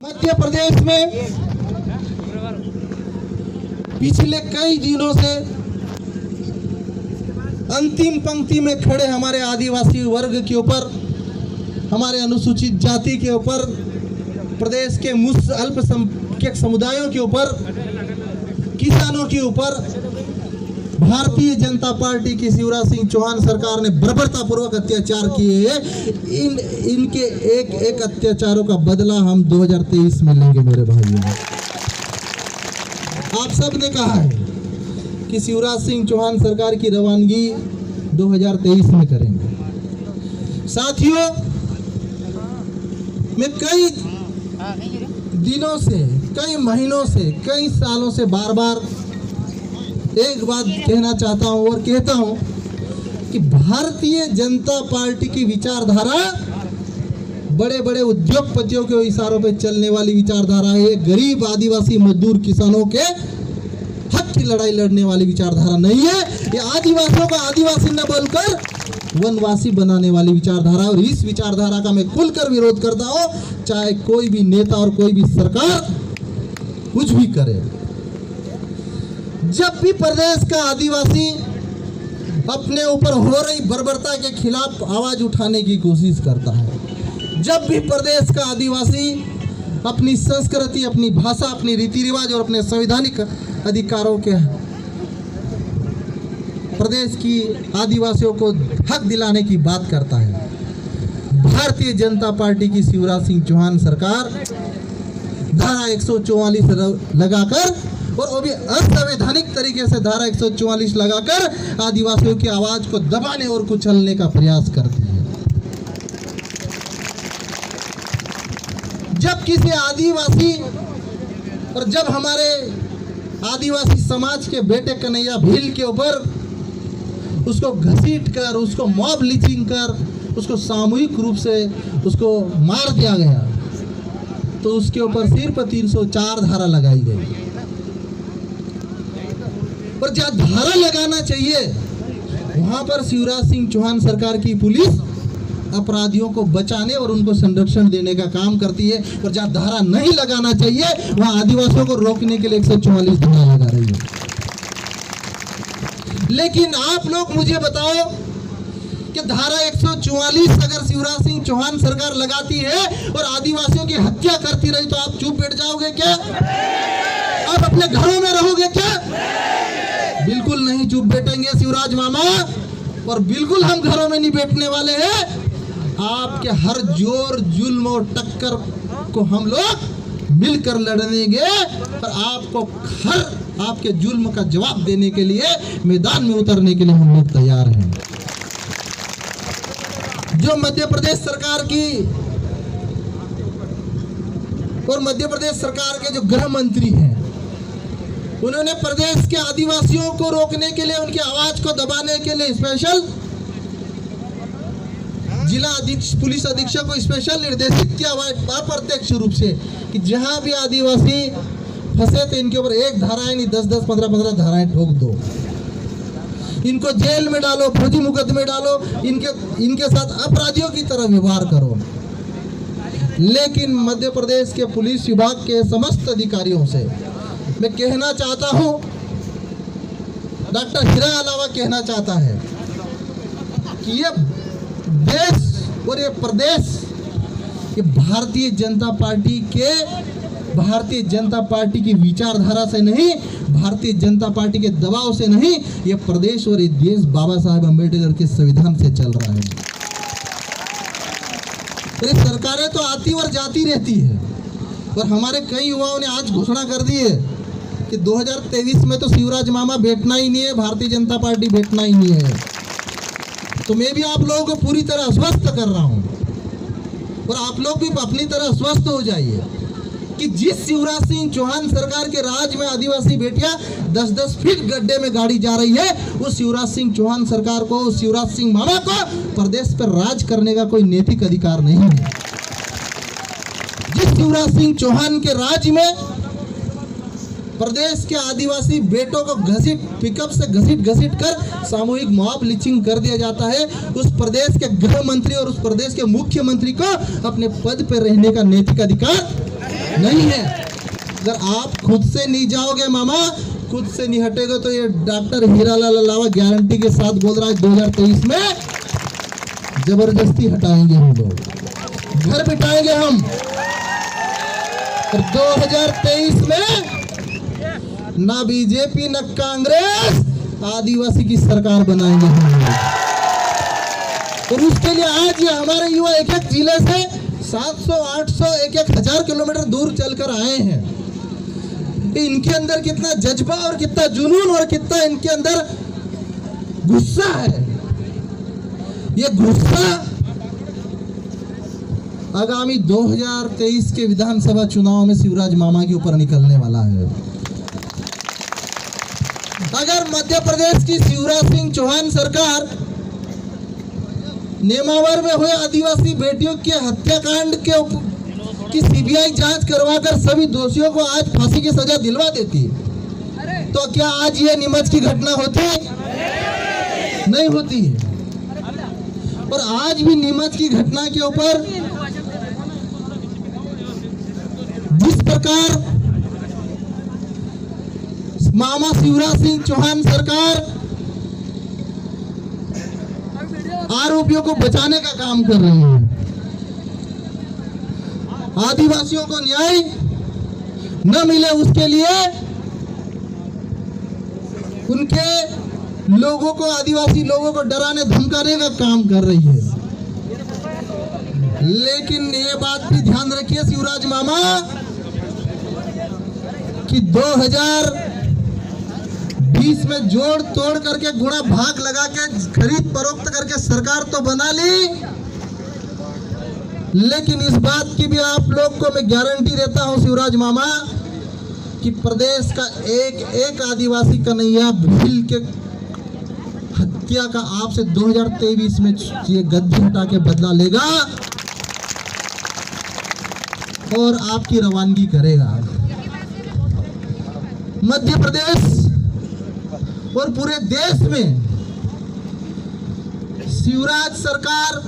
मध्य प्रदेश में पिछले कई दिनों से अंतिम पंक्ति में खड़े हमारे आदिवासी वर्ग के ऊपर, हमारे अनुसूचित जाति के ऊपर, प्रदेश के अल्पसंख्यक समुदायों के ऊपर, किसानों के ऊपर भारतीय जनता पार्टी की शिवराज सिंह चौहान सरकार ने बर्बरतापूर्वक अत्याचार किए हैं। इनके एक एक अत्याचारों का बदला हम 2023 में लेंगे। मेरे भाइयों, आप सब ने कहा है कि शिवराज सिंह चौहान सरकार की रवानगी 2023 में करेंगे। साथियों, मैं कई दिनों से, कई महीनों से, कई सालों से बार बार एक बात कहना चाहता हूं और कहता हूं कि भारतीय जनता पार्टी की विचारधारा बड़े बड़े उद्योगपतियों के इशारों पे चलने वाली विचारधारा है। गरीब आदिवासी मजदूर किसानों के हक की लड़ाई लड़ने वाली विचारधारा नहीं है। ये आदिवासियों को आदिवासी न बोलकर वनवासी बनाने वाली विचारधारा, और इस विचारधारा का मैं खुलकर विरोध करता हूं, चाहे कोई भी नेता और कोई भी सरकार कुछ भी करे। जब भी प्रदेश का आदिवासी अपने ऊपर हो रही बर्बरता के खिलाफ आवाज उठाने की कोशिश करता है, जब भी प्रदेश का आदिवासी अपनी संस्कृति, अपनी भाषा, अपनी रीति रिवाज और अपने संवैधानिक अधिकारों के प्रदेश की आदिवासियों को हक दिलाने की बात करता है, भारतीय जनता पार्टी की शिवराज सिंह चौहान सरकार धारा 144 लगाकर, और वो भी असंवैधानिक तरीके से धारा 144 लगाकर आदिवासियों की आवाज को दबाने और कुचलने का प्रयास करती है। जब किसी आदिवासी और जब हमारे आदिवासी समाज के बेटे कन्हैया भील के ऊपर उसको घसीट कर, उसको मॉब लिंचिंग कर, उसको सामूहिक रूप से उसको मार दिया गया, तो उसके ऊपर सिर्फ 304 धारा लगाई गई। और जहाँ धारा लगाना चाहिए वहां पर शिवराज सिंह चौहान सरकार की पुलिस अपराधियों को बचाने और उनको संरक्षण देने का काम करती है, और जहाँ धारा नहीं लगाना चाहिए वहां आदिवासियों को रोकने के लिए 144 धारा लगा रही है। लेकिन आप लोग मुझे बताओ कि धारा 144 अगर शिवराज सिंह चौहान सरकार लगाती है और आदिवासियों की हत्या करती रही तो आप चुप बैठ जाओगे क्या? आप अपने घरों में रहोगे क्या? बिल्कुल नहीं चुप बैठेंगे शिवराज मामा, और बिल्कुल हम घरों में नहीं बैठने वाले हैं। आपके हर जोर, जुल्म और टक्कर को हम लोग मिलकर लड़ेंगे, और आपको हर आपके जुल्म का जवाब देने के लिए मैदान में उतरने के लिए हम लोग तैयार हैं। जो मध्य प्रदेश सरकार की और मध्य प्रदेश सरकार के जो गृह मंत्री हैं, उन्होंने प्रदेश के आदिवासियों को रोकने के लिए, उनकी आवाज को दबाने के लिए स्पेशल जिला पुलिस अधीक्षक को स्पेशल निर्देशित किया हुआ है अप्रत्यक्ष रूप से कि जहां भी आदिवासी फंसे तो इनके ऊपर एक धाराएं नहीं 10-10, 15-15 धाराएं ठोक दो, इनको जेल में डालो, फौजी मुकदमे डालो, इनके साथ अपराधियों की तरह व्यवहार करो। लेकिन मध्य प्रदेश के पुलिस विभाग के समस्त अधिकारियों से मैं कहना चाहता हूं, डॉक्टर हीरा अलावा कहना चाहता है कि ये देश और ये प्रदेश ये भारतीय जनता पार्टी की विचारधारा से नहीं, भारतीय जनता पार्टी के दबाव से नहीं, ये प्रदेश और ये देश बाबा साहेब अम्बेडकर के संविधान से चल रहा है। ये सरकारें तो आती और जाती रहती है, और हमारे कई युवाओं ने आज घोषणा कर दी है कि 2023 में तो शिवराज मामा बैठना ही नहीं है, भारतीय जनता पार्टी बैठना ही नहीं है। तो मैं भी आप लोगों को पूरी तरह आश्वस्त कर रहा हूं, और आप लोग भी अपनी तरह आश्वस्त हो जाइए कि जिस शिवराज सिंह चौहान सरकार के राज में आदिवासी बेटियां 10-10 फीट गड्ढे में गाड़ी जा रही है, उस शिवराज सिंह चौहान सरकार को, उस शिवराज सिंह मामा को प्रदेश पर राज करने का कोई नैतिक अधिकार नहीं है। जिस शिवराज सिंह चौहान के राज में प्रदेश के आदिवासी बेटों को पिकअप से घसीट कर सामूहिक मॉब लिंचिंग कर दिया जाता है, उस प्रदेश के गृह मंत्री और उस प्रदेश के मुख्यमंत्री को अपने पद पर रहने का नैतिक अधिकार नहीं है। अगर आप खुद से नहीं जाओगे मामा, खुद से नहीं हटेगा, तो ये डॉक्टर हीरालाल अलावा गारंटी के साथ बोल रहा है 2023 में जबरदस्ती हटाएंगे हम लोग, घर बिठाएंगे हम। और 2023 में ना बीजेपी ना कांग्रेस, आदिवासी की सरकार बनाएंगे हम लोग। और उसके लिए आज ये हमारे युवा एक एक जिले से 700, 800, 1,000 किलोमीटर दूर चलकर आए हैं। इनके अंदर कितना जज्बा और कितना जुनून और कितना इनके अंदर गुस्सा है। ये गुस्सा आगामी 2023 के विधानसभा चुनाव में शिवराज मामा के ऊपर निकलने वाला है। अगर मध्य प्रदेश की शिवराज सिंह चौहान सरकार नेमावर में हुए आदिवासी बेटियों के हत्याकांड की सीबीआई जांच करवाकर सभी दोषियों को आज फांसी की सजा दिलवा देती, तो क्या आज ये नीमच की घटना होती? नहीं होती है। और आज भी नीमच की घटना के ऊपर जिस प्रकार मामा शिवराज सिंह चौहान सरकार आरोपियों को बचाने का काम कर रही है, आदिवासियों को न्याय न मिले उसके लिए उनके लोगों को, आदिवासी लोगों को डराने धमकाने का काम कर रही है। लेकिन ये बात भी ध्यान रखिए शिवराज मामा कि 2020 में जोड़ तोड़ करके गुणा भाग लगा के खरीद फरोख्त करके सरकार तो बना ली, लेकिन इस बात की भी आप लोग को मैं गारंटी देता हूं शिवराज मामा कि प्रदेश का एक एक आदिवासी कन्हैया भील के हत्या का आपसे 2023 में ये गद्दी हटा के बदला लेगा और आपकी रवानगी करेगा। मध्य प्रदेश और पूरे देश में शिवराज सरकार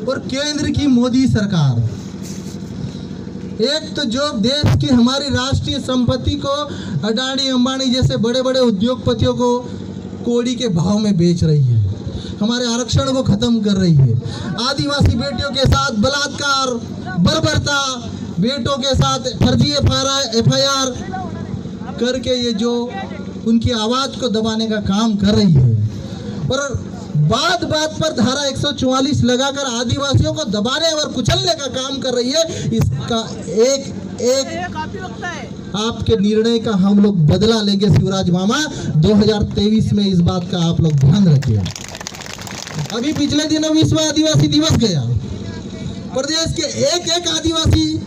और केंद्र की मोदी सरकार, एक तो जो देश की हमारी राष्ट्रीय संपत्ति को अडानी अंबानी जैसे बड़े बड़े उद्योगपतियों को कोड़ी के भाव में बेच रही है, हमारे आरक्षण को खत्म कर रही है, आदिवासी बेटियों के साथ बलात्कार, बर्बरता, बेटों के साथ फर्जी एफआईआर करके ये जो उनकी आवाज को दबाने का काम कर रही है, और बात बात पर धारा 144 लगाकर आदिवासियों को दबाने और कुचलने का काम कर रही है। इसका एक आपके निर्णय का हम लोग बदला लेंगे शिवराज मामा 2023 में। इस बात का आप लोग ध्यान रखिए। अभी पिछले दिनों विश्व आदिवासी दिवस गया, प्रदेश के एक एक आदिवासी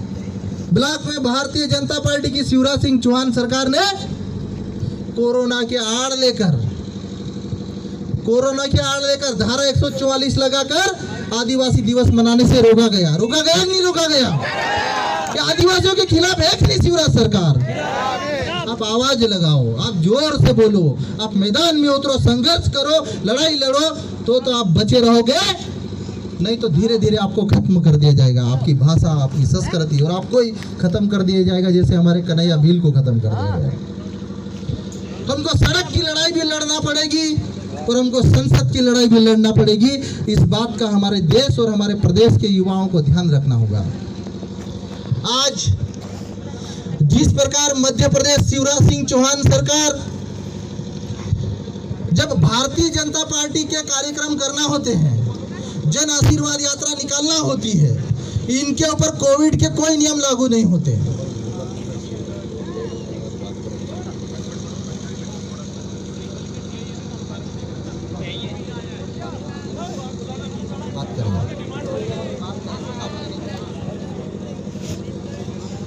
ब्लॉक में भारतीय जनता पार्टी की शिवराज सिंह चौहान सरकार ने कोरोना की आड़ लेकर धारा 144 लगाकर आदिवासी दिवस मनाने से रोका गया नहीं रोका गया? क्या आदिवासियों के खिलाफ है कि नहीं शिवराज सरकार? आप आवाज लगाओ, आप जोर से बोलो, आप मैदान में उतरो, संघर्ष करो, लड़ाई लड़ो, तो आप बचे रहोगे, नहीं तो धीरे धीरे आपको खत्म कर दिया जाएगा, आपकी भाषा, आपकी संस्कृति और आपको ही खत्म कर दिया जाएगा, जैसे हमारे कन्हैया भील को खत्म कर दिया जाएगा। तो हमको सड़क की लड़ाई भी लड़ना पड़ेगी और हमको संसद की लड़ाई भी लड़ना पड़ेगी। इस बात का हमारे देश और हमारे प्रदेश के युवाओं को ध्यान रखना होगा। आज जिस प्रकार मध्य प्रदेश शिवराज सिंह चौहान सरकार जब भारतीय जनता पार्टी के कार्यक्रम करना होते हैं, जन आशीर्वाद यात्रा निकालना होती है, इनके ऊपर कोविड के कोई नियम लागू नहीं होते।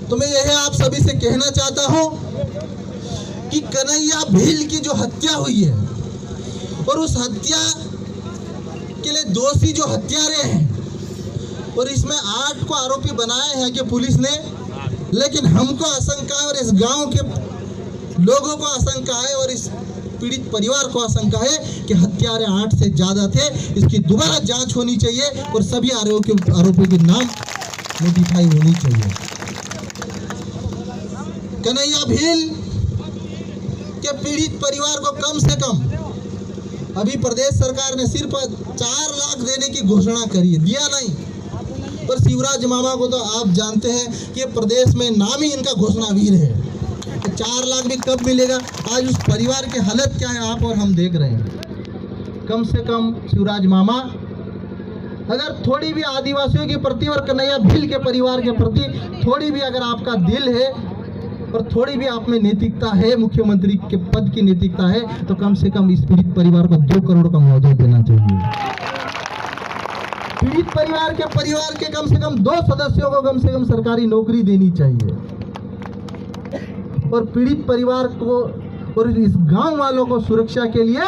तो मैं यह आप सभी से कहना चाहता हूं कि कन्हैया भील की जो हत्या हुई है और उस हत्या के लिए दोषी जो हत्यारे हैं, और इसमें 8 को आरोपी बनाए हैं कि पुलिस ने, लेकिन हमको आशंका है और इस गांव के लोगों को आशंका है और इस पीड़ित परिवार को आशंका है कि हत्यारे 8 से ज्यादा थे। इसकी दोबारा जांच होनी चाहिए और सभी आरोपियों के नाम नोटिफाई होनी चाहिए। कन्हैया भील के पीड़ित परिवार को कम से कम अभी प्रदेश सरकार ने सिर्फ 4 लाख देने की घोषणा करी है, दिया नहीं। पर शिवराज मामा को तो आप जानते हैं कि प्रदेश में नाम ही इनका घोषणावीर है। तो 4 लाख भी कब मिलेगा? आज उस परिवार की हालत क्या है आप और हम देख रहे हैं। कम से कम शिवराज मामा अगर थोड़ी भी आदिवासियों के प्रति और कन्हैया भील के परिवार के प्रति थोड़ी भी अगर आपका दिल है और थोड़ी भी आप में नैतिकता है, मुख्यमंत्री के पद की नैतिकता है, तो कम से कम इस पीड़ित परिवार को 2 करोड़ का मुआवजा देना चाहिए। पीड़ित परिवार के कम से कम 2 सदस्यों को कम से कम सरकारी नौकरी देनी चाहिए और पीड़ित परिवार को और इस गांव वालों को सुरक्षा के लिए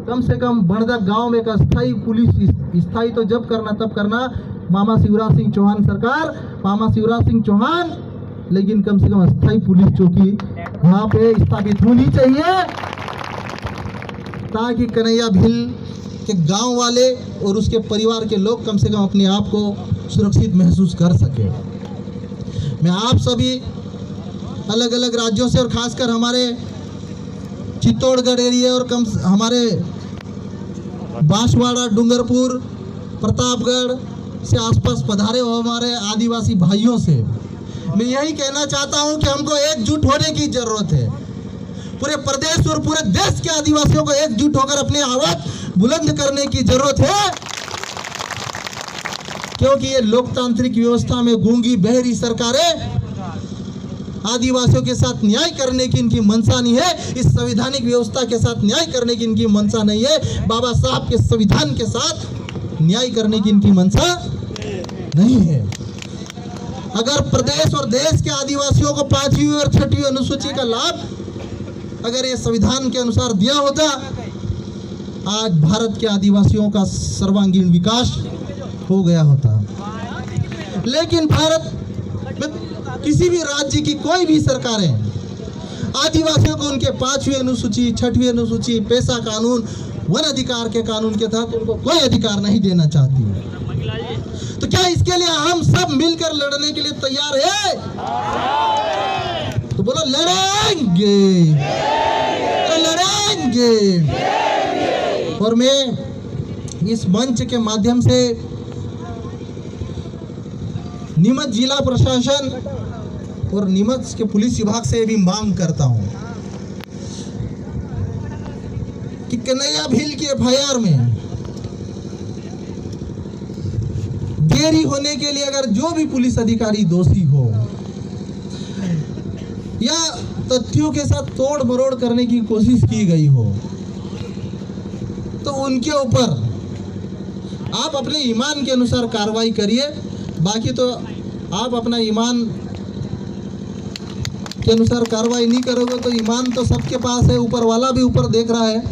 कम से कम बड़दक गांव में एक अस्थायी पुलिस, स्थायी तो जब करना तब करना, मामा शिवराज सिंह चौहान सरकार, मामा शिवराज सिंह चौहान, लेकिन कम से कम अस्थायी पुलिस चौकी वहां पे स्थापित होनी चाहिए ताकि कन्हैया भील के गांव वाले और उसके परिवार के लोग कम से कम अपने आप को सुरक्षित महसूस कर सके। मैं आप सभी अलग अलग राज्यों से और खासकर हमारे चित्तौड़गढ़ एरिया और हमारे बांसवाड़ा, डूंगरपुर, प्रतापगढ़ से आसपास पधारे हो हमारे आदिवासी भाइयों से मैं यही कहना चाहता हूं कि हमको एकजुट होने की जरूरत है। पूरे प्रदेश और पूरे देश के आदिवासियों को एकजुट होकर अपनी आवाज बुलंद करने की जरूरत है, क्योंकि ये लोकतांत्रिक व्यवस्था में गूंगी बहरी सरकारें आदिवासियों के साथ न्याय करने की इनकी मंशा नहीं है, इस संवैधानिक व्यवस्था के साथ न्याय करने की इनकी मंशा नहीं है, बाबा साहब के संविधान के साथ न्याय करने की इनकी मंशा नहीं है। अगर प्रदेश और देश के आदिवासियों को 5वीं और 6वीं अनुसूची का लाभ अगर ये संविधान के अनुसार दिया होता, आज भारत के आदिवासियों का सर्वांगीण विकास हो गया होता। लेकिन भारत में किसी भी राज्य की कोई भी सरकारें आदिवासियों को उनके 5वीं अनुसूची, 6वीं अनुसूची, पेशा कानून, वन अधिकार के कानून के तहत उनको कोई अधिकार नहीं देना चाहती है। तो क्या इसके लिए हम सब मिलकर लड़ने के लिए तैयार है? तो बोलो लड़ेंगे, तो लड़ेंगे। और मैं इस मंच के माध्यम से नीमच जिला प्रशासन और नीमच के पुलिस विभाग से भी मांग करता हूं कि कन्हैया भील की एफआईआर में देरी होने के लिए अगर जो भी पुलिस अधिकारी दोषी हो या तथ्यों के साथ तोड़ मरोड़ करने की कोशिश की गई हो, तो उनके ऊपर आप अपने ईमान के अनुसार कार्रवाई करिए। बाकी तो आप अपना ईमान के अनुसार कार्रवाई नहीं करोगे तो ईमान तो सबके पास है, ऊपर वाला भी ऊपर देख रहा है।